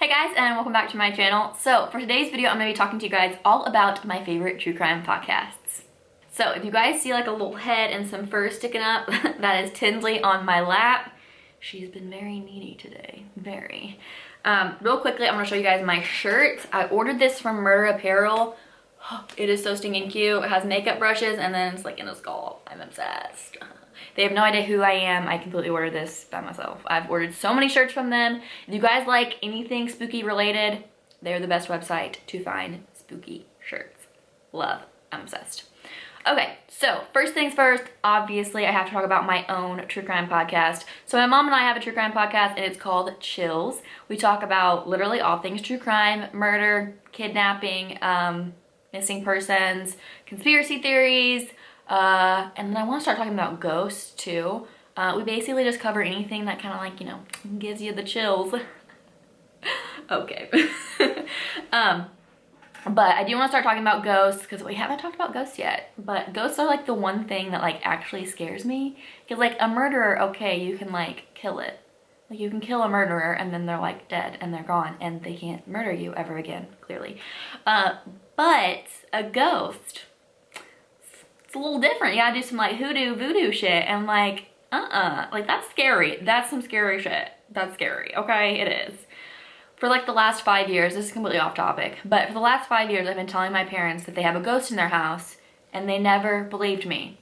Hey guys, and welcome back to my channel. So for today's video, I'm going to be talking to you guys all about my favorite true crime podcasts. So if you guys see like a little head and some fur sticking up, that is Tinsley on my lap. She's been very needy today, very. Real quickly, I'm going to show you guys my shirt. I ordered this from Murder Apparel. It is so stinking cute. It has makeup brushes and then it's like in a skull. I'm obsessed. They have no idea who I am. I completely ordered this by myself. I've ordered so many shirts from them. If you guys like anything spooky related, they're the best website to find spooky shirts. Love. I'm obsessed. Okay, so first things first, obviously I have to talk about my own true crime podcast. So my mom and I have a true crime podcast and it's called Chills. We talk about literally all things true crime, murder, kidnapping, missing persons, conspiracy theories, and then I want to start talking about ghosts too. We basically just cover anything that kind of like, you know, gives you the chills. Okay. But I do want to start talking about ghosts because we haven't talked about ghosts yet. But ghosts are like the one thing that like actually scares me. Because like a murderer, okay, you can like kill it. Like you can kill a murderer and then they're like dead and they're gone and they can't murder you ever again, clearly. But a ghost, it's a little different. You gotta do some like hoodoo voodoo shit and like, like that's scary. That's some scary shit. That's scary, okay? It is. For like the last 5 years, this is completely off topic, but for the last 5 years, I've been telling my parents that they have a ghost in their house and they never believed me.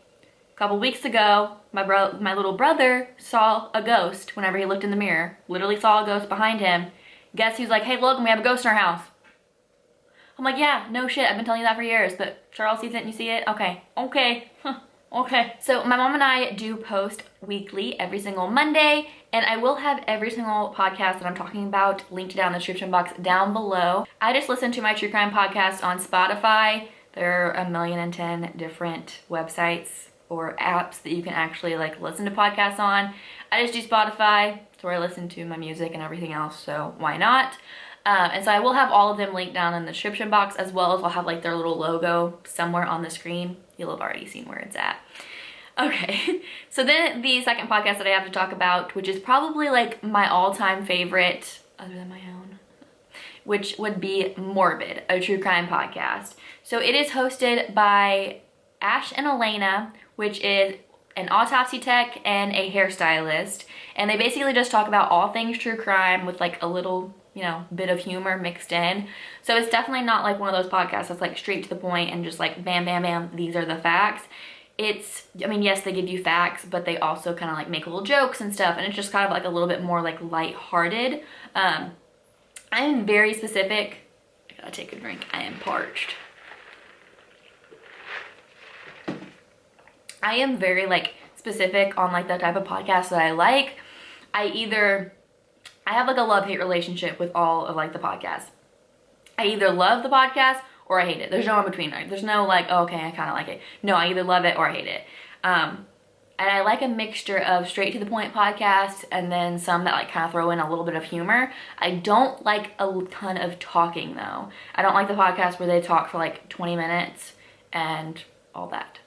A couple weeks ago, my little brother saw a ghost whenever he looked in the mirror. Literally saw a ghost behind him. Guess who's like, hey, look, we have a ghost in our house. I'm like, yeah, no shit, I've been telling you that for years, but Charles sees it and you see it? Okay, okay, okay. So my mom and I do post weekly every single Monday, and I will have every single podcast that I'm talking about linked down in the description box down below. I just listen to my true crime podcast on Spotify. There are 1,010,000 different websites or apps that you can actually like listen to podcasts on. I just do Spotify. It's where I listen to my music and everything else, so why not? And so I will have all of them linked down in the description box, as well as I'll have like their little logo somewhere on the screen. You'll have already seen where it's at. Okay, so then the second podcast that I have to talk about, which is probably like my all-time favorite, other than my own, which would be Morbid, a true crime podcast. So it is hosted by Ash and Elena, which is an autopsy tech and a hairstylist. And they basically just talk about all things true crime with like a little, you know, bit of humor mixed in. So it's definitely not like one of those podcasts that's like straight to the point and just like bam, bam, bam, these are the facts. It's, I mean, yes, they give you facts, but they also kind of like make little jokes and stuff. And it's just kind of like a little bit more like lighthearted. I am very specific. I gotta take a drink. I am parched. I am very like specific on like the type of podcast that I like. I have like a love-hate relationship with all of like the podcasts. I either love the podcast or I hate it. There's no in between. There's no like, oh, okay, I kind of like it. No, I either love it or I hate it. And I like a mixture of straight to the point podcasts and then some that like kind of throw in a little bit of humor. I don't like a ton of talking though. I don't like the podcasts where they talk for like 20 minutes and all that.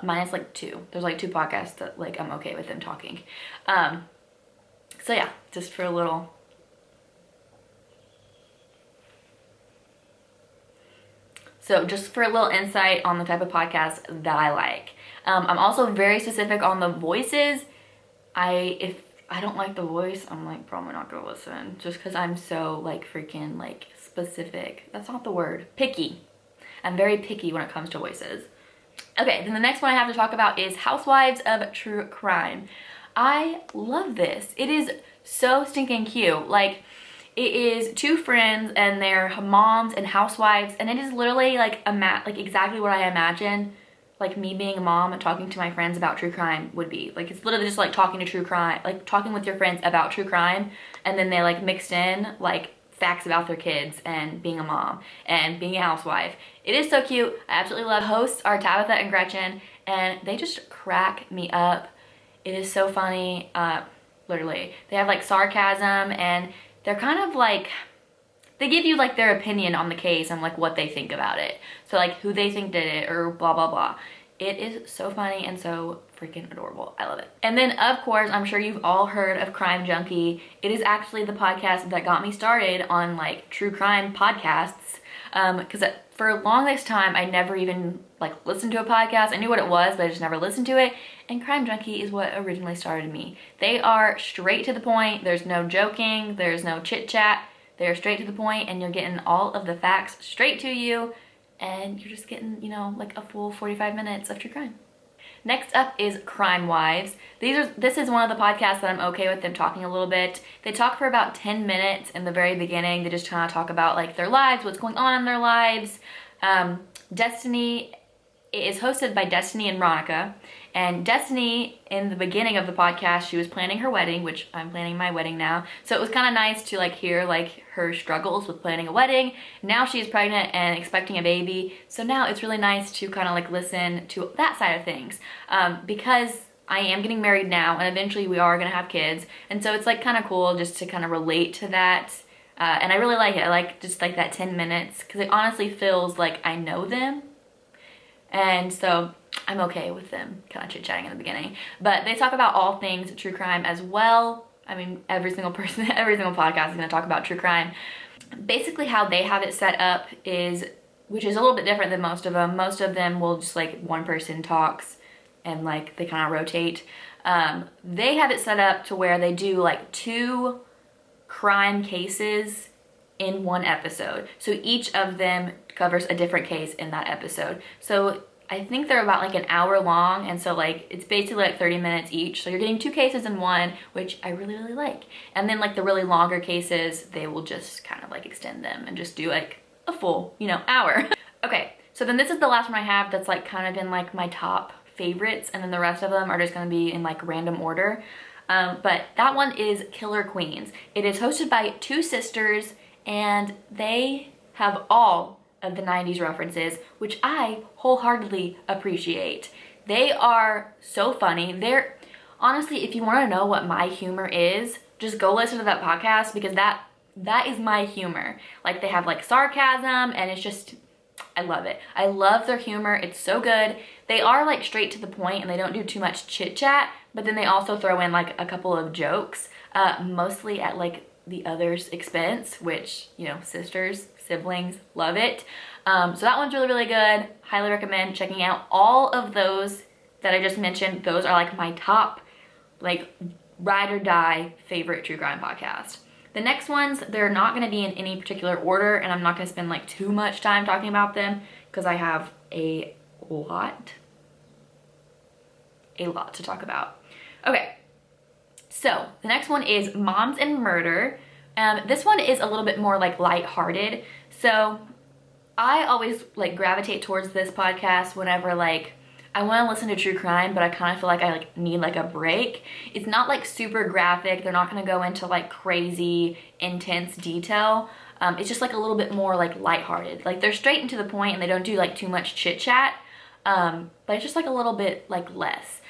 Mine is like 2. There's like 2 podcasts that like I'm okay with them talking. So yeah, just for a little. So just for a little insight on the type of podcast that I like. I'm also very specific on the voices. If I don't like the voice, I'm like probably not gonna listen just because I'm so like freaking like specific. That's not the word. Picky. I'm very picky when it comes to voices. Okay, then the next one I have to talk about is Housewives of True Crime. I love this. It is so stinking cute. Like, it is 2 friends and their moms and housewives, and it is literally like like exactly what I imagine like me being a mom and talking to my friends about true crime would be. Like, it's literally just like talking to true crime, like talking with your friends about true crime, and then they like mixed in like facts about their kids and being a mom and being a housewife. It is so cute. I absolutely love. Hosts are Tabitha and Gretchen, and they just crack me up. It is so funny. Literally, they have like sarcasm, and they're kind of like, they give you like their opinion on the case and like what they think about it. So like who they think did it or blah, blah, blah. It is so funny and so freaking adorable. I love it. And then of course, I'm sure you've all heard of Crime Junkie. It is actually the podcast that got me started on like true crime podcasts. Because for a longest time, I never even like listened to a podcast. I knew what it was, but I just never listened to it. And Crime Junkie is what originally started me. They are straight to the point. There's no joking. There's no chit chat. They're straight to the point, and you're getting all of the facts straight to you. And you're just getting, you know, like a full 45 minutes of true crime. Next up is Crime Wives. This is one of the podcasts that I'm okay with them talking a little bit. They talk for about 10 minutes in the very beginning. They just kind of talk about like their lives, what's going on in their lives. Destiny is hosted by Destiny and Ronica. And Destiny, in the beginning of the podcast, she was planning her wedding, which I'm planning my wedding now. So it was kind of nice to like hear like her struggles with planning a wedding. Now she's pregnant and expecting a baby. So now it's really nice to kind of like listen to that side of things. Because I am getting married now and eventually we are going to have kids. And so it's like kind of cool just to kind of relate to that. And I really like it. I like just like that 10 minutes because it honestly feels like I know them. And so I'm okay with them kind of chit-chatting in the beginning. But they talk about all things true crime as well. I mean, every single person, every single podcast is going to talk about true crime. Basically how they have it set up is, which is a little bit different than most of them. Most of them will just like one person talks and like they kind of rotate. They have it set up to where they do like 2 crime cases in one episode. So each of them covers a different case in that episode. So I think they're about like an hour long, and so like it's basically like 30 minutes each. So you're getting 2 cases in one, which I really, really like. And then like the really longer cases, they will just kind of like extend them and just do like a full, you know, hour. Okay, so then this is the last one I have that's like kind of in like my top favorites, and then the rest of them are just gonna be in like random order. But that one is Killer Queens. It is hosted by 2 sisters, and they have all of the 90s references, which I wholeheartedly appreciate. They are so funny. They're honestly, if you want to know what my humor is, just go listen to that podcast because that is my humor. Like they have like sarcasm and it's just, I love it. I love their humor. It's so good. They are like straight to the point and they don't do too much chit chat, but then they also throw in like a couple of jokes, mostly at like the other's expense, which, you know, sisters, siblings, love it. So that one's really, really good. Highly recommend checking out all of those that I just mentioned. Those are like my top, like ride or die favorite true crime podcast. The next ones, they're not gonna be in any particular order, and I'm not gonna spend like too much time talking about them because I have a lot to talk about. Okay, so the next one is Moms and Murder. This one is a little bit more like lighthearted. So I always like gravitate towards this podcast whenever like I want to listen to true crime, but I kind of feel like I like need like a break. It's not like super graphic. They're not going to go into like crazy intense detail. It's just like a little bit more like lighthearted. Like they're straight and to the point and they don't do like too much chit chat. But it's just like a little bit like less.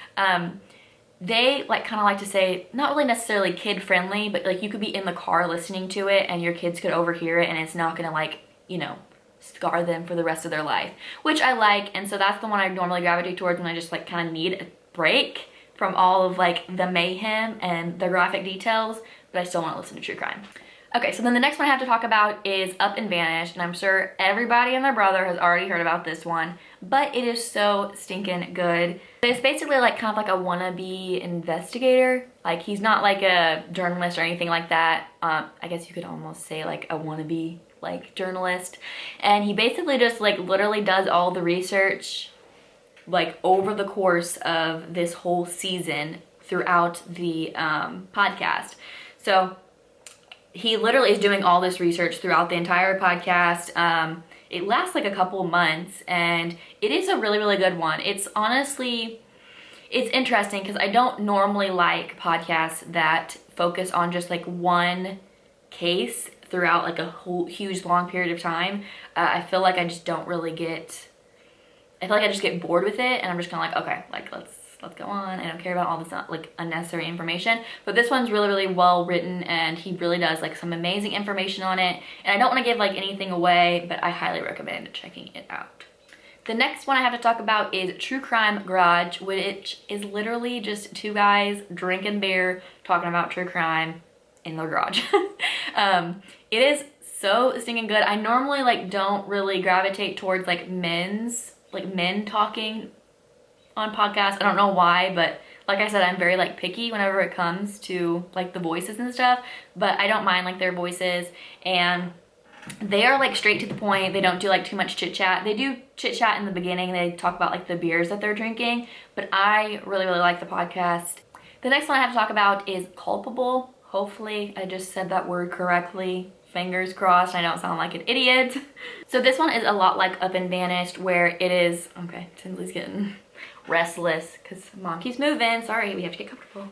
They like kind of like to say, not really necessarily kid friendly, but like you could be in the car listening to it and your kids could overhear it and it's not gonna like, you know, scar them for the rest of their life, which I like. And so that's the one I normally gravitate towards when I just like kind of need a break from all of like the mayhem and the graphic details, but I still want to listen to true crime. Okay, so then the next one I have to talk about is Up and Vanished, and I'm sure everybody and their brother has already heard about this one, but it is so stinking good. It's basically like kind of like a wannabe investigator. Like he's not like a journalist or anything like that. I guess you could almost say like a wannabe like journalist. And he basically just like literally does all the research like over the course of this whole season throughout the podcast. So he literally is doing all this research throughout the entire podcast. It lasts like a couple months and it is a really, really good one. It's honestly, it's interesting because I don't normally like podcasts that focus on just like one case throughout like a whole huge long period of time. I feel like I just don't really get, I feel like I just get bored with it and I'm just kind of like, okay, like let's go on. I don't care about all this like unnecessary information, but this one's really, really well written and he really does like some amazing information on it. And I don't want to give like anything away, but I highly recommend checking it out. The next one I have to talk about is True Crime Garage, which is literally just two guys drinking beer, talking about true crime in the garage. It is so stinking good. I normally like don't really gravitate towards like men talking on podcasts. I don't know why, but like I said, I'm very like picky whenever it comes to like the voices and stuff, but I don't mind like their voices, and they are like straight to the point. They don't do like too much chit chat. They do chit chat in the beginning. They talk about like the beers that they're drinking, but I really like the podcast. The next one I have to talk about is Culpable. Hopefully I just said that word correctly. Fingers crossed I don't sound like an idiot. So this one is a lot like Up and Vanished, where it is, okay, Tinsley's getting restless because mom keeps moving. Sorry, we have to get comfortable.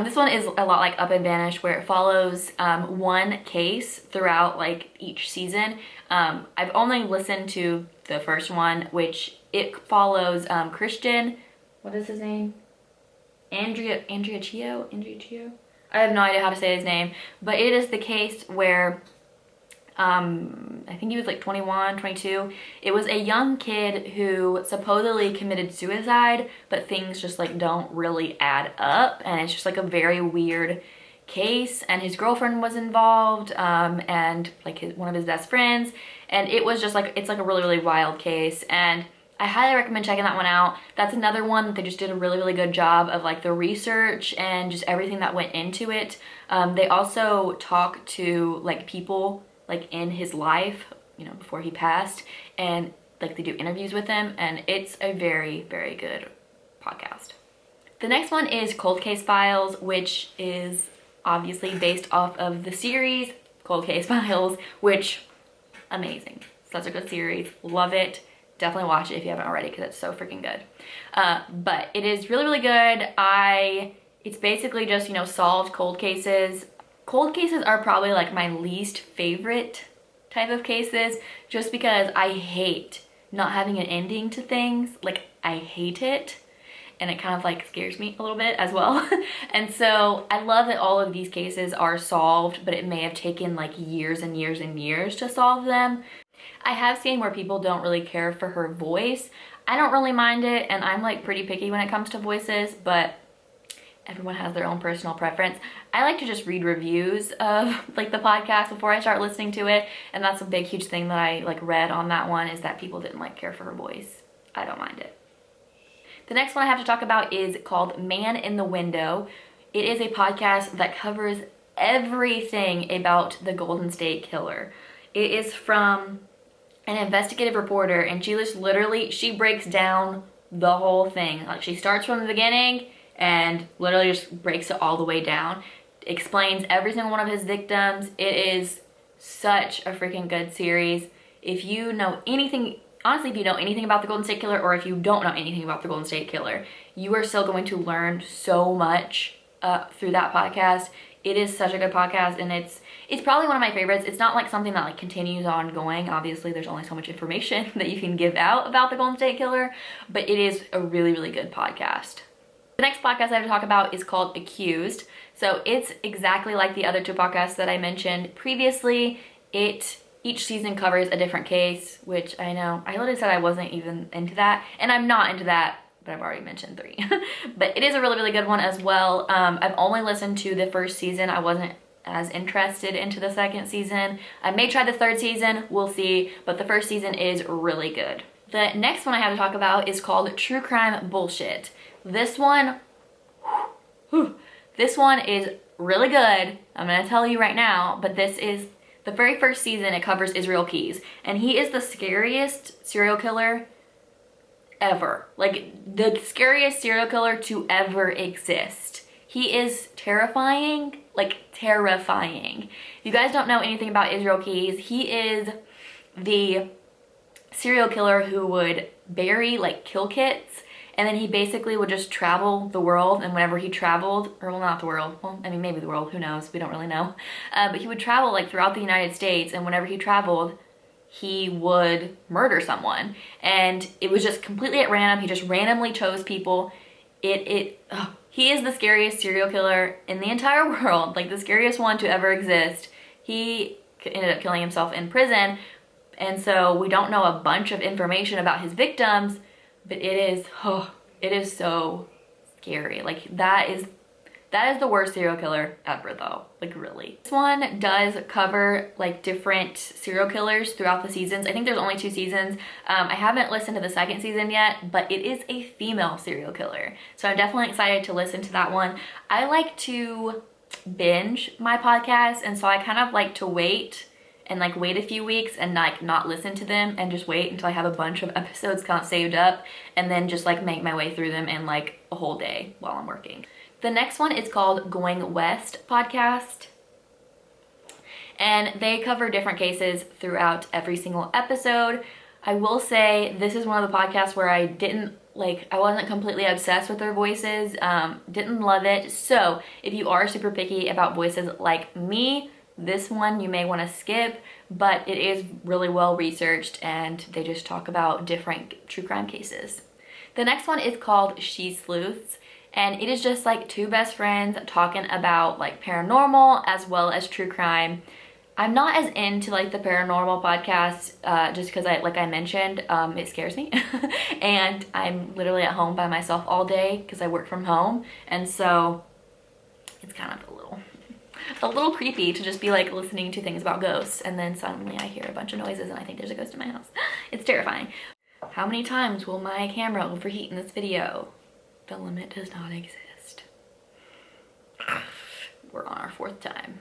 This one is a lot like Up and Vanished, where it follows one case throughout like each season. I've only listened to the first one, which it follows Christian, what is his name? Andrea Chio? I have no idea how to say his name, but it is the case where I think he was like 21, 22. It was a young kid who supposedly committed suicide, but things just like don't really add up, and it's just like a very weird case, and his girlfriend was involved, and like one of his best friends, and it was just like, it's like a really wild case, and I highly recommend checking that one out. That's another one that they just did a really good job of like the research and just everything that went into it. They also talk to like people like in his life, you know, before he passed, and like they do interviews with them, and it's a very good podcast. The next one is Cold Case Files, which is obviously based off of the series Cold Case Files, which amazing. Such a good series. Love it. Definitely watch it if you haven't already, because it's so freaking good. But it is really good. It's basically just, you know, solved cold cases. Cold cases are probably like my least favorite type of cases, just because I hate not having an ending to things. Like, I hate it, and it kind of like scares me a little bit as well. And so I love that all of these cases are solved, but it may have taken like years and years to solve them. I have seen where people don't really care for her voice. I don't really mind it, and I'm like pretty picky when it comes to voices, but everyone has their own personal preference. I like to just read reviews of like the podcast before I start listening to it, and that's a big huge thing that I like read on that one, is that people didn't like care for her voice. I don't mind it. The next one I have to talk about is called Man in the Window. It is a podcast that covers everything about the Golden State Killer. It is from an investigative reporter, and she just literally, she breaks down the whole thing. Like, she starts from the beginning and literally just breaks it all the way down. Explains every single one of his victims. It is such a freaking good series. If you know anything, honestly, if you know anything about the Golden State Killer, or if you don't know anything about the Golden State Killer, you are still going to learn so much through that podcast. It is such a good podcast, and it's probably one of my favorites. It's not like something that like continues on going. Obviously, there's only so much information that you can give out about the Golden State Killer, but it is a really good podcast. The next podcast I have to talk about is called Accused. So it's exactly like the other two podcasts that I mentioned previously. Each season covers a different case, which I know, I literally said I wasn't even into that, and I'm not into that, but I've already mentioned 3. But it is a really good one as well. I've only listened to the first season. I wasn't as interested into the second season. I may try the third season, we'll see, but the first season is really good. The next one I have to talk about is called True Crime Bullshit. This one is really good. I'm gonna tell you right now, but this is the very first season. It covers Israel Keys, and he is the scariest serial killer ever. Like, the scariest serial killer to ever exist. He is terrifying, like terrifying. If you guys don't know anything about Israel Keys, he is the serial killer who would bury like kill kits, and then he basically would just travel the world, and whenever he traveled, or well, not the world, well, I mean, maybe the world, who knows, we don't really know, but he would travel like throughout the United States, and whenever he traveled, he would murder someone, and it was just completely at random. He just randomly chose people. He is the scariest serial killer in the entire world, like the scariest one to ever exist. He ended up killing himself in prison, And so we don't know a bunch of information about his victims, but it is so scary. Like that is the worst serial killer ever though, like really. This one does cover like different serial killers throughout the seasons. I think there's only 2 seasons. I haven't listened to the 2nd season yet, but it is a female serial killer. So I'm definitely excited to listen to that one. I like to binge my podcast, and so I kind of like to wait a few weeks and like not listen to them and just wait until I have a bunch of episodes kind of saved up, and then just like make my way through them in like a whole day while I'm working. The next one is called Going West Podcast, and they cover different cases throughout every single episode. I will say this is one of the podcasts where I wasn't completely obsessed with their voices, didn't love it. So if you are super picky about voices like me, this one you may want to skip, but it is really well researched and they just talk about different true crime cases. The next one is called Sleuths, and it is just like 2 best friends talking about like paranormal as well as true crime. I'm not as into like the paranormal podcast just because like I mentioned, it scares me and I'm literally at home by myself all day because I work from home, and so it's kind of a little creepy to just be like listening to things about ghosts and then suddenly I hear a bunch of noises and I think there's a ghost in my house. It's terrifying. How many times will my camera overheat in this video? The limit does not exist. We're on our 4th time.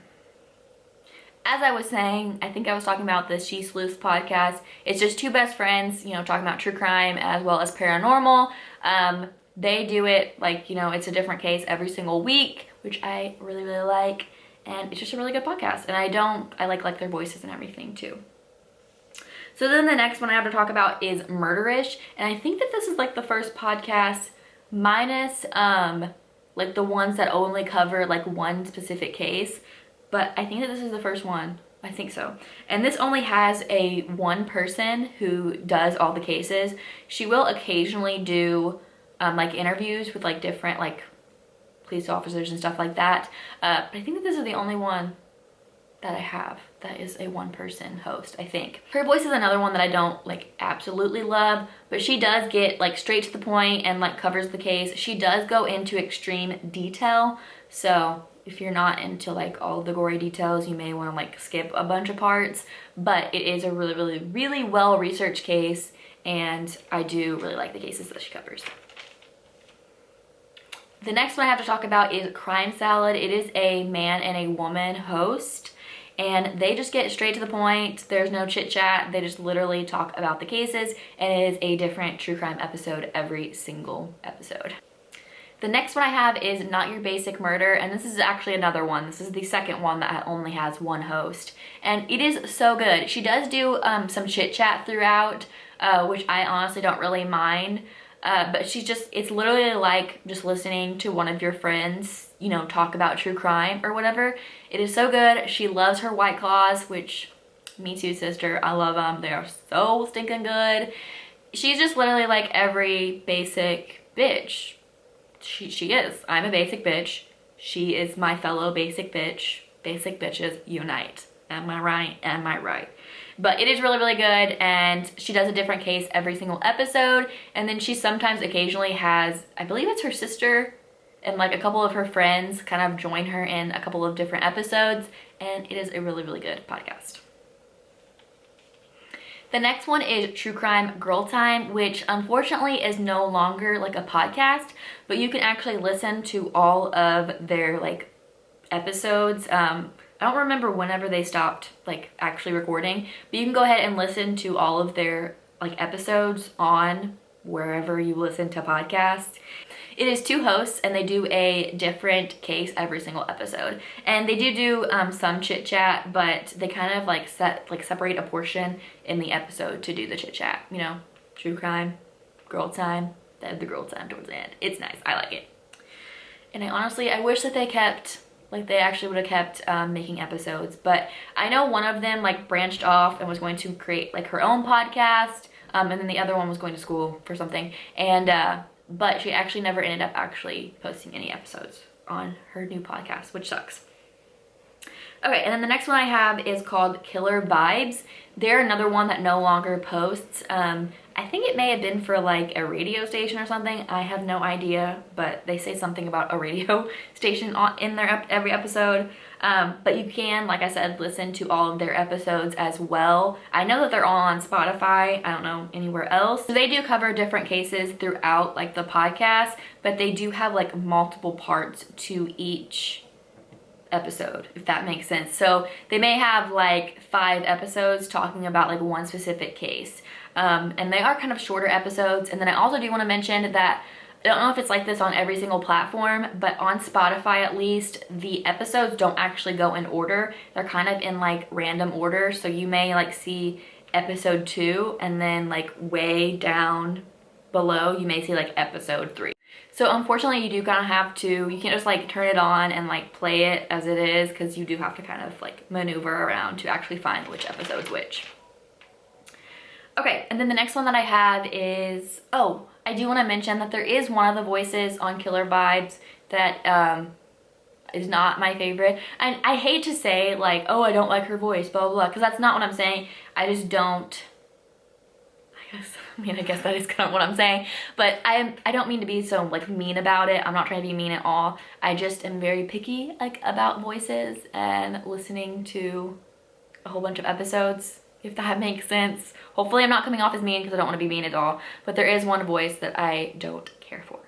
As I was saying, I think I was talking about the Sleuths podcast. It's just 2 best friends, you know, talking about true crime as well as paranormal. They do it like, you know, it's a different case every single week, which I really, really like. And it's just a really good podcast. And I like their voices and everything too. So then the next one I have to talk about is Murderish. And I think that this is like the first podcast minus like the ones that only cover like one specific case. But I think that this is the first one. I think so. And this only has one person who does all the cases. She will occasionally do like interviews with like different like police officers and stuff like that. But I think that this is the only one that I have that is a 1-person host, I think. Her voice is another one that I don't like absolutely love, but she does get like straight to the point and like covers the case. She does go into extreme detail. So if you're not into like all the gory details, you may want to like skip a bunch of parts, but it is a really, really, really well-researched case, and I do really like the cases that she covers. The next one I have to talk about is Crime Salad. It is a man and a woman host, and they just get straight to the point. There's no chit chat. They just literally talk about the cases, and it is a different true crime episode every single episode. The next one I have is Not Your Basic Murder, and this is actually another one. This is the second one that only has 1 host, and it is so good. She does do some chit chat throughout, which I honestly don't really mind. But it's literally like just listening to one of your friends, you know, talk about true crime or whatever. It is so good. She loves her White Claws, which, me too, sister. I love them. They are so stinking good. She's just literally like every basic bitch. She is. I'm a basic bitch. She is my fellow basic bitch. Basic bitches unite. Am I right? Am I right? But it is really, really good, and she does a different case every single episode, and then she sometimes occasionally has, I believe it's her sister and like a couple of her friends kind of join her in a couple of different episodes, and it is a really, really good podcast. The next one is True Crime Girl Time, which unfortunately is no longer like a podcast, but you can actually listen to all of their like episodes. I don't remember whenever they stopped like actually recording, but you can go ahead and listen to all of their like episodes on wherever you listen to podcasts. It is 2 hosts, and they do a different case every single episode. And they do some chit chat, but they kind of like separate a portion in the episode to do the chit chat. You know, true crime, girl time. They have the girl time towards the end. It's nice. I like it. And I wish that they actually would have kept making episodes. But I know one of them like branched off and was going to create like her own podcast. And then the other one was going to school for something. And but she actually never ended up actually posting any episodes on her new podcast, which sucks. Okay, and then the next one I have is called Killer Vibes. They're another one that no longer posts. I think it may have been for like a radio station or something. I have no idea, but they say something about a radio station in their every episode. But you can, like I said, listen to all of their episodes as well. I know that they're all on Spotify. I don't know anywhere else. So they do cover different cases throughout like the podcast, but they do have like multiple parts to each episode, if that makes sense. So they may have like 5 episodes talking about like one specific case. And they are kind of shorter episodes. And then I also do want to mention that I don't know if it's like this on every single platform, but on Spotify at least, the episodes don't actually go in order. They're kind of in like random order. So you may like see episode 2 and then like way down below you may see like episode 3. So unfortunately you do kind of have to, you can't just like turn it on and like play it as it is, because you do have to kind of like maneuver around to actually find which episode's which. Okay, and then the next one that I have is, oh, I do want to mention that there is one of the voices on Killer Vibes that is not my favorite. And I hate to say like, oh, I don't like her voice, blah, blah, blah, because that's not what I'm saying. I just don't, I guess that is kind of what I'm saying, but I don't mean to be so like mean about it. I'm not trying to be mean at all. I just am very picky like about voices and listening to a whole bunch of episodes, if that makes sense. Hopefully I'm not coming off as mean, because I don't want to be mean at all, but there is one voice that I don't care for.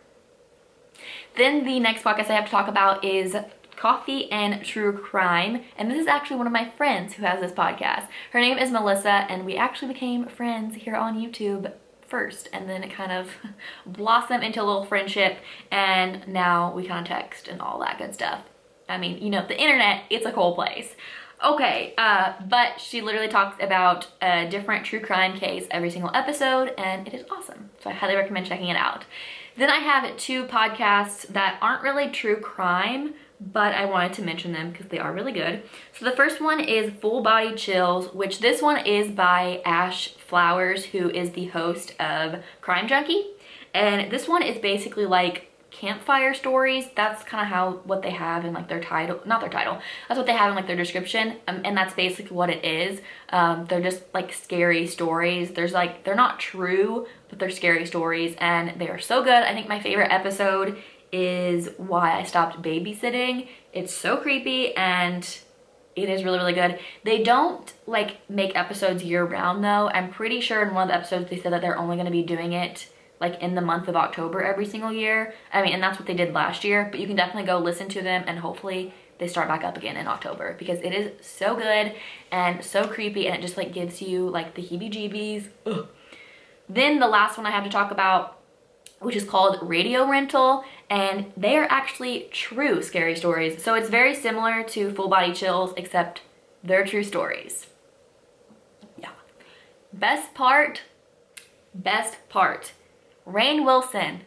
Then the next podcast I have to talk about is Coffee and True Crime, and this is actually one of my friends who has this podcast. Her name is Melissa, and we actually became friends here on YouTube first, and then it kind of blossomed into a little friendship, and now we kind of text and all that good stuff. I mean, you know, the internet, it's a cool place. Okay, but she literally talks about a different true crime case every single episode, and it is awesome. So I highly recommend checking it out. Then I have 2 podcasts that aren't really true crime, but I wanted to mention them because they are really good. So the first one is Full Body Chills, which this one is by Ash Flowers, who is the host of Crime Junkie. And this one is basically like campfire stories. That's kind of what they have in like their title, not their title, that's what they have in like their description, and that's basically what it is. They're just like scary stories. There's like, they're not true, but they're scary stories, and they are so good. I think my favorite episode is Why I Stopped Babysitting. It's so creepy and it is really, really good. They don't like make episodes year round though. I'm pretty sure in one of the episodes they said that they're only going to be doing it like in the month of October every single year. I mean, and that's what they did last year, but you can definitely go listen to them, and hopefully they start back up again in October, because it is so good and so creepy, and it just like gives you like the heebie-jeebies. Ugh. Then the last one I have to talk about, which is called Radio Rental, and they are actually true scary stories. So it's very similar to Full Body Chills, except they're true stories. Yeah. Best part, Rainn Wilson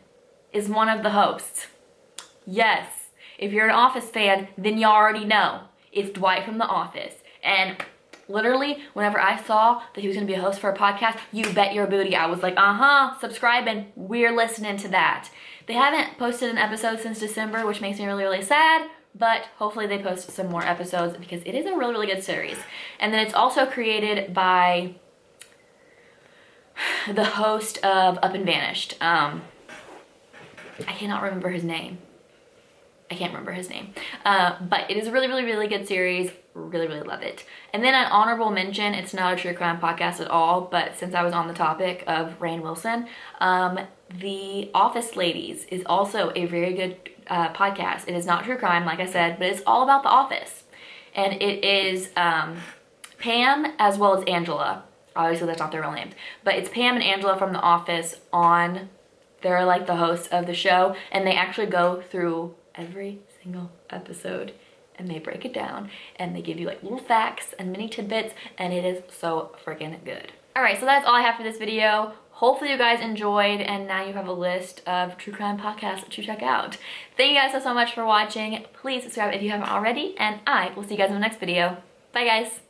is one of the hosts. Yes, if you're an Office fan, then you already know. It's Dwight from The Office. And literally, whenever I saw that he was gonna be a host for a podcast, you bet your booty I was like, subscribing, we're listening to that. They haven't posted an episode since December, which makes me really, really sad, but hopefully they post some more episodes, because it is a really, really good series. And then it's also created by the host of Up and Vanished. I cannot remember his name. But it is a really, really, really good series. Really, really love it. And then an honorable mention, it's not a true crime podcast at all, but since I was on the topic of Rainn Wilson, The Office Ladies is also a very good podcast. It is not true crime, like I said, but it's all about The Office. And it is Pam as well as Angela. Obviously that's not their real names, but it's Pam and Angela from The Office they're like the hosts of the show, and they actually go through every single episode and they break it down and they give you like little facts and mini tidbits, and it is so freaking good. All right, so that's all I have for this video. Hopefully you guys enjoyed, and now you have a list of true crime podcasts to check out. Thank you guys so much for watching. Please subscribe if you haven't already, and I will see you guys in the next video. Bye guys.